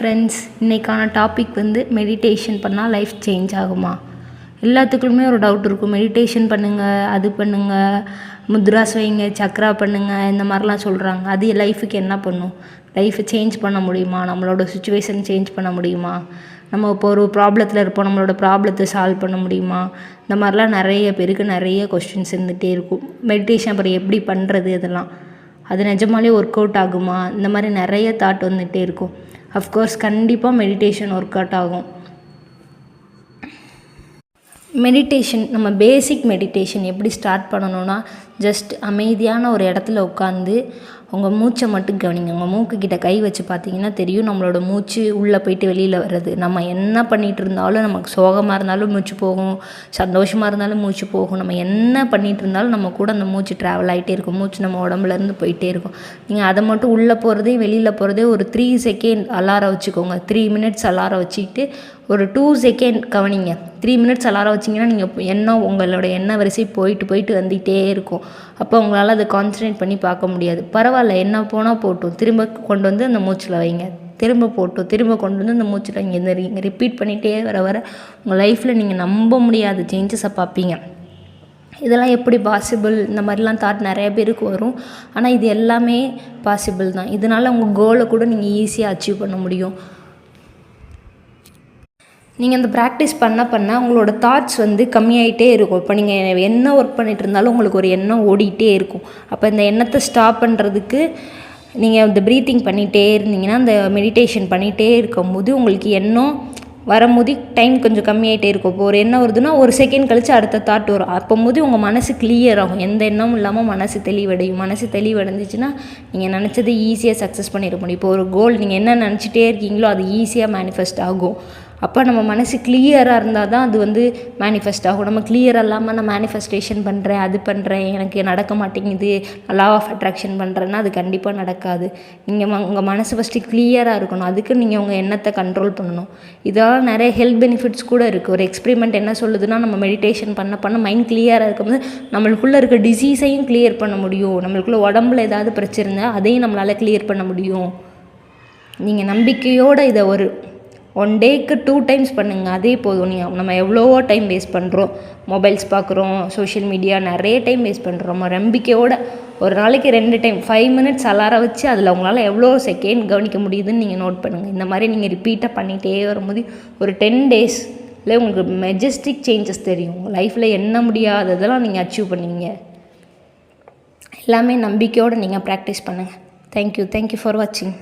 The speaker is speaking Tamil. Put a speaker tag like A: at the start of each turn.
A: ஃப்ரெண்ட்ஸ், இன்றைக்கான டாபிக் வந்து மெடிடேஷன் பண்ணால் லைஃப் சேஞ்ச் ஆகுமா? எல்லாத்துக்குமே ஒரு டவுட் இருக்கும். மெடிடேஷன் பண்ணுங்கள், அது பண்ணுங்கள், முத்ராஸ் வைங்க, சக்ரா பண்ணுங்கள், இந்த மாதிரிலாம் சொல்கிறாங்க. அது லைஃபுக்கு என்ன பண்ணும்? லைஃப்பை சேஞ்ச் பண்ண முடியுமா? நம்மளோட சுச்சுவேஷன் சேஞ்ச் பண்ண முடியுமா? நம்ம இப்போ ஒரு ப்ராப்ளத்தில் இருப்போம், நம்மளோட ப்ராப்ளத்தை சால்வ் பண்ண முடியுமா? இந்த மாதிரிலாம் நிறைய பேருக்கு நிறைய கொஸ்டின்ஸ் இருந்துகிட்டே இருக்கும். மெடிடேஷன் அப்புறம் எப்படி பண்ணுறது, இதெல்லாம் அது நிஜமாலே ஒர்க் அவுட் ஆகுமா? இந்த மாதிரி நிறைய தாட் வந்துகிட்டே இருக்கும். அஃப்கோர்ஸ் கண்டிப்பாக மெடிடேஷன் ஒர்க் அவுட் ஆகும். மெடிடேஷன், நம்ம பேசிக் மெடிடேஷன் எப்படி ஸ்டார்ட் பண்ணணும்னா, ஜஸ்ட் அமைதியான ஒரு இடத்துல உட்காந்து உங்கள் மூச்சை மட்டும் கவனிங்க. உங்கள் மூக்குக்கிட்ட கை வச்சு பார்த்தீங்கன்னா தெரியும் நம்மளோட மூச்சு உள்ளே போயிட்டு வெளியில் வர்றது. நம்ம என்ன பண்ணிகிட்டு இருந்தாலும், நமக்கு சோகமாக இருந்தாலும் மூச்சு போகும், சந்தோஷமாக இருந்தாலும் மூச்சு போகும். நம்ம என்ன பண்ணிகிட்டு இருந்தாலும் நம்ம கூட அந்த மூச்சு ட்ராவல் ஆகிட்டே இருக்கும். மூச்சு நம்ம உடம்புலேருந்து போயிட்டே இருக்கும். நீங்கள் அதை மட்டும் உள்ளே போகிறதே வெளியில் போகிறதே ஒரு 3 செகண்ட் அலாரம் வச்சுக்கோங்க. 3 மினிட்ஸ் அலாரம் வச்சுக்கிட்டு ஒரு 2 செகண்ட் கவனிங்க. 3 மினிட்ஸ் அலாரம் வச்சிங்கன்னா நீங்கள் உங்களோட எண்ணெய் வரிசை போயிட்டு வந்துகிட்டே இருக்கும். அப்போ உங்களால் அதை கான்சன்ட்ரேட் பண்ணி பார்க்க முடியாது. பரவாயில்ல, என்ன போனால் போட்டும், திரும்ப கொண்டு வந்து அந்த மூச்சில் வைங்க, திரும்ப போட்டும், திரும்ப கொண்டு வந்து அந்த மூச்சில் வைங்க. இந்த நீங்கள் ரிப்பீட் பண்ணிகிட்டே வர உங்கள் லைஃப்பில் நீங்கள் நம்ப முடியாத சேஞ்சஸை பார்ப்பீங்க. இதெல்லாம் எப்படி பாசிபிள்? இந்த மாதிரிலாம் தாட் நிறைய பேருக்கு வரும். ஆனால் இது எல்லாமே பாசிபிள் தான். இதனால் உங்கள் கோலை கூட நீங்கள் ஈஸியாக அச்சீவ் பண்ண முடியும். நீங்கள் இந்த ப்ராக்டிஸ் பண்ண உங்களோட தாட்ஸ் வந்து கம்மியாகிட்டே இருக்கும். இப்போ நீங்கள் என்ன ஒர்க் பண்ணிகிட்டு இருந்தாலும் உங்களுக்கு ஒரு எண்ணம் ஓடிக்கிட்டே இருக்கும். அப்போ இந்த எண்ணத்தை ஸ்டாப் பண்ணுறதுக்கு நீங்கள் இந்த ப்ரீத்திங் பண்ணிகிட்டே இருந்தீங்கன்னா, இந்த மெடிடேஷன் பண்ணிகிட்டே இருக்கும்போது உங்களுக்கு எண்ணம் வரும்போது டைம் கொஞ்சம் கம்மியாகிட்டே இருக்கும். இப்போ ஒரு எண்ணம் வருதுன்னா 1 செகண்ட் கழித்து அடுத்த தாட் வரும். அப்போது உங்கள் மனசு கிளியர் ஆகும். எந்த எண்ணமும் இல்லாமல் மனசு தெளிவடையும். மனசு தெளிவடைஞ்சிச்சின்னா நீங்கள் நினச்சது ஈஸியாக சக்ஸஸ் பண்ணிட முடியும். இப்போ ஒரு கோல் நீங்கள் என்ன நினச்சிட்டே இருக்கீங்களோ அது ஈஸியாக மேனிஃபெஸ்ட் ஆகும். அப்போ நம்ம மனசு கிளியராக இருந்தால் தான் அது வந்து மேனிஃபெஸ்ட் ஆகும். நம்ம கிளியர் இல்லாமல் நான் மேனிஃபெஸ்டேஷன் பண்ணுறேன், அது பண்ணுறேன், எனக்கு நடக்க மாட்டேங்குது, லா ஆஃப் அட்ராக்ஷன் பண்ணுறேன்னா அது கண்டிப்பாக நடக்காது. நீங்கள் உங்கள் மனசு ஃபஸ்ட்டு கிளியராக இருக்கணும். அதுக்கு நீங்கள் உங்கள் எண்ணத்தை கண்ட்ரோல் பண்ணணும். இதெல்லாம் நிறைய ஹெல்த் பெனிஃபிட்ஸ் கூட இருக்குது. ஒரு எக்ஸ்பெரிமெண்ட் என்ன சொல்லுதுன்னா, நம்ம மெடிடேஷன் பண்ண மைண்ட் கிளியராக இருக்கும்போது நம்மளுக்குள்ளே இருக்க டிசீஸையும் கிளியர் பண்ண முடியும். நம்மளுக்குள்ளே உடம்புல ஏதாவது பிரச்சனை இருந்தால் அதையும் நம்மளால் கிளியர் பண்ண முடியும். நீங்கள் நம்பிக்கையோடு இதை ஒரு 1 டேக்கு 2 டைம்ஸ் பண்ணுங்கள், அதே போதும். நம்ம எவ்வளவோ டைம் வேஸ்ட் பண்ணுறோம், மொபைல்ஸ் பார்க்குறோம், சோஷியல் மீடியா, நிறைய டைம் வேஸ்ட் பண்ணுறோம். நம்பிக்கையோடு ஒரு நாளைக்கு 2 டைம் 5 மினிட்ஸ் அலாரம் வச்சு அதில் உங்களால் எவ்வளோ செகண்ட் கவனிக்க முடியுதுன்னு நீங்கள் நோட் பண்ணுங்கள். இந்த மாதிரி நீங்கள் ரிப்பீட்டாக பண்ணிகிட்டே வரும்போது ஒரு 10 டேஸில் உங்களுக்கு மெஜஸ்டிக் சேஞ்சஸ் தெரியும். உங்கள் லைஃப்பில் என்ன முடியாததெல்லாம் நீங்கள் அச்சீவ் பண்ணுவீங்க. எல்லாமே நம்பிக்கையோடு நீங்கள் ப்ராக்டிஸ் பண்ணுங்கள். தேங்க்யூ ஃபார் வாட்சிங்.